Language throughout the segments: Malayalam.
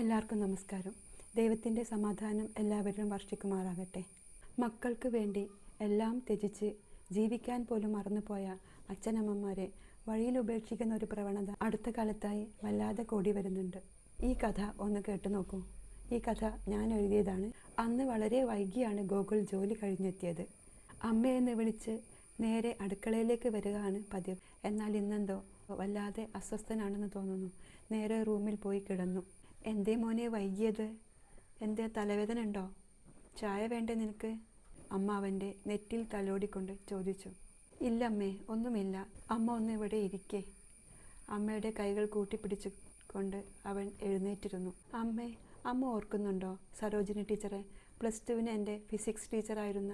എല്ലാവർക്കും നമസ്കാരം. ദൈവത്തിൻ്റെ സമാധാനം എല്ലാവരിലും വർഷിക്കുമാറാകട്ടെ. മക്കൾക്ക് വേണ്ടി എല്ലാം ത്യജിച്ച് ജീവിക്കാൻ പോലും മറന്നുപോയ അച്ഛനമ്മമാരെ വഴിയിൽ ഉപേക്ഷിക്കുന്ന ഒരു പ്രവണത അടുത്ത കാലത്തായി വല്ലാതെ കൂടി വരുന്നുണ്ട്. ഈ കഥ ഒന്ന് കേട്ടു നോക്കൂ. ഈ കഥ ഞാൻ എഴുതിയതാണ്. അന്ന് വളരെ വൈകിയാണ് ഗോകുൽ ജോലി കഴിഞ്ഞെത്തിയത്. അമ്മയെന്ന് വിളിച്ച് നേരെ അടുക്കളയിലേക്ക് വരികയാണ് പതിവ്. എന്നാൽ ഇന്നെന്തോ വല്ലാതെ അസ്വസ്ഥനാണെന്ന് തോന്നുന്നു. നേരെ റൂമിൽ പോയി കിടന്നു. എന്തേ മോനെ വൈകിയത്? എന്തേ തലവേദന ഉണ്ടോ? ചായ വേണ്ടേ നിനക്ക്? അമ്മ അവൻ്റെ നെറ്റിൽ തലോടിക്കൊണ്ട് ചോദിച്ചു. ഇല്ലമ്മേ, ഒന്നുമില്ല. അമ്മ ഒന്ന് ഇവിടെ ഇരിക്കേ. അമ്മയുടെ കൈകൾ കൂട്ടിപ്പിടിച്ചു കൊണ്ട് അവൻ എഴുന്നേറ്റിരുന്നു. അമ്മ ഓർക്കുന്നുണ്ടോ സരോജിനി ടീച്ചറെ? +2 എൻ്റെ ഫിസിക്സ് ടീച്ചറായിരുന്ന?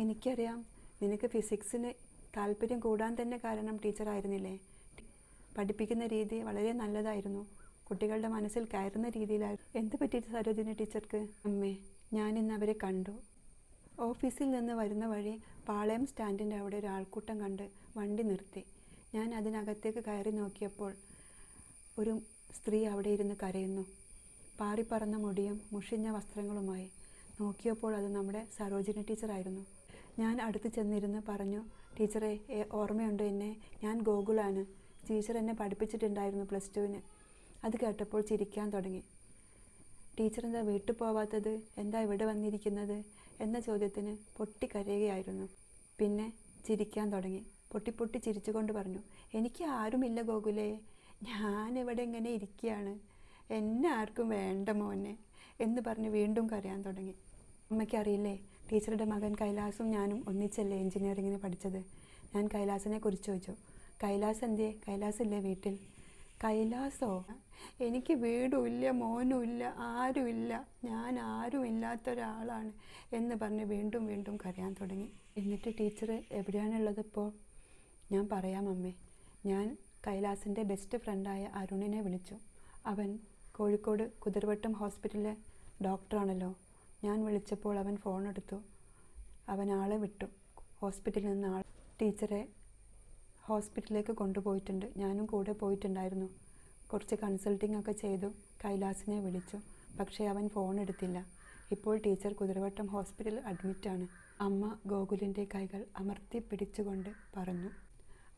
എനിക്കറിയാം. നിനക്ക് ഫിസിക്സിന് താല്പര്യം കൂടാൻ തന്നെ കാരണം ടീച്ചറായിരുന്നില്ലേ? പഠിപ്പിക്കുന്ന രീതി വളരെ നല്ലതായിരുന്നു. കുട്ടികളുടെ മനസ്സിൽ കയറുന്ന രീതിയിലായിരുന്നു. എന്ത് പറ്റി സരോജിനി ടീച്ചർക്ക്? അമ്മേ, ഞാനിന്ന് അവരെ കണ്ടു. ഓഫീസിൽ നിന്ന് വരുന്ന വഴി പാളയം സ്റ്റാൻഡിൻ്റെ അവിടെ ഒരു ആൾക്കൂട്ടം കണ്ട് വണ്ടി നിർത്തി. ഞാൻ അതിനകത്തേക്ക് കയറി നോക്കിയപ്പോൾ ഒരു സ്ത്രീ അവിടെ ഇരുന്ന് കരയുന്നു. പാറിപ്പറന്ന മുടിയും മുഷിഞ്ഞ വസ്ത്രങ്ങളുമായി. നോക്കിയപ്പോൾ അത് നമ്മുടെ സരോജിനി ടീച്ചറായിരുന്നു. ഞാൻ അടുത്ത് ചെന്നിരുന്ന് പറഞ്ഞു, ടീച്ചറെ ഓർമ്മയുണ്ടോ എന്നെ? ഞാൻ ഗോകുലാണ്. ടീച്ചർ എന്നെ പഠിപ്പിച്ചിട്ടുണ്ടായിരുന്നു +2. അത് കേട്ടപ്പോൾ ചിരിക്കാൻ തുടങ്ങി. ടീച്ചർ എന്താ വീട്ടിൽ പോവാത്തത്? എന്താ ഇവിടെ വന്നിരിക്കുന്നത് എന്ന ചോദ്യത്തിന് പൊട്ടിക്കരയുകയായിരുന്നു. പിന്നെ ചിരിക്കാൻ തുടങ്ങി. പൊട്ടി ചിരിച്ചുകൊണ്ട് പറഞ്ഞു, എനിക്ക് ആരുമില്ല ഗോകുലേ. ഞാനിവിടെ ഇങ്ങനെ ഇരിക്കുകയാണ്. എന്നെ ആർക്കും വേണ്ട മോനെ എന്ന് പറഞ്ഞ് വീണ്ടും കരയാൻ തുടങ്ങി. അമ്മയ്ക്കറിയില്ലേ, ടീച്ചറുടെ മകൻ കൈലാസും ഞാനും ഒന്നിച്ചല്ലേ എഞ്ചിനീയറിങ്ങിന് പഠിച്ചത്. ഞാൻ കൈലാസിനെ കുറിച്ച് ചോദിച്ചു. കൈലാസ് എന്തേ? കൈലാസ് ഇല്ലേ വീട്ടിൽ? കൈലാസോ? എനിക്ക് വീടുമില്ല, മോനുമില്ല, ആരുമില്ല. ഞാൻ ആരും ഇല്ലാത്തൊരാളാണ് എന്ന് പറഞ്ഞ് വീണ്ടും കരയാൻ തുടങ്ങി. എന്നിട്ട് ടീച്ചർ എവിടെയാണുള്ളതിപ്പോൾ? ഞാൻ പറയാം അമ്മേ. ഞാൻ കൈലാസിൻ്റെ ബെസ്റ്റ് ഫ്രണ്ടായ അരുണിനെ വിളിച്ചു. അവൻ കോഴിക്കോട് കുതിരവട്ടം ഹോസ്പിറ്റലിലെ ഡോക്ടറാണല്ലോ. ഞാൻ വിളിച്ചപ്പോൾ അവൻ ഫോൺ എടുത്തു. അവൻ ആളെ വിട്ടു. ഹോസ്പിറ്റലിൽ നിന്ന് ടീച്ചറെ ഹോസ്പിറ്റലിലേക്ക് കൊണ്ടുപോയിട്ടുണ്ട്. ഞാനും കൂടെ പോയിട്ടുണ്ടായിരുന്നു. കുറച്ച് കൺസൾട്ടിംഗ് ഒക്കെ ചെയ്തു. കൈലാസിനെ വിളിച്ചു. പക്ഷേ അവൻ ഫോൺ എടുത്തില്ല. ഇപ്പോൾ ടീച്ചർ കുതിരവട്ടം ഹോസ്പിറ്റലിൽ അഡ്മിറ്റാണ്. അമ്മ ഗോകുലിൻ്റെ കൈകൾ അമർത്തി പിടിച്ചുകൊണ്ട് പറഞ്ഞു,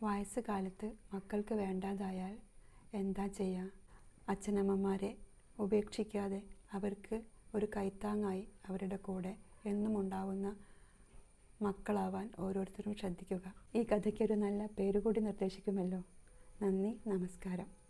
വയസ്സുകാലത്ത് മക്കൾക്ക് വേണ്ടാതായാൽ എന്താ ചെയ്യുക? അച്ഛനമ്മമാരെ ഉപേക്ഷിക്കാതെ അവർക്ക് ഒരു കൈത്താങ്ങായി അവരുടെ കൂടെ എന്നും ഉണ്ടാവുന്ന മക്കളാവാൻ ഓരോരുത്തരും ശ്രദ്ധിക്കുക. ഈ കഥയ്ക്കൊരു നല്ല പേരുകൂടി നിർദ്ദേശിക്കുമല്ലോ. നന്ദി, നമസ്കാരം.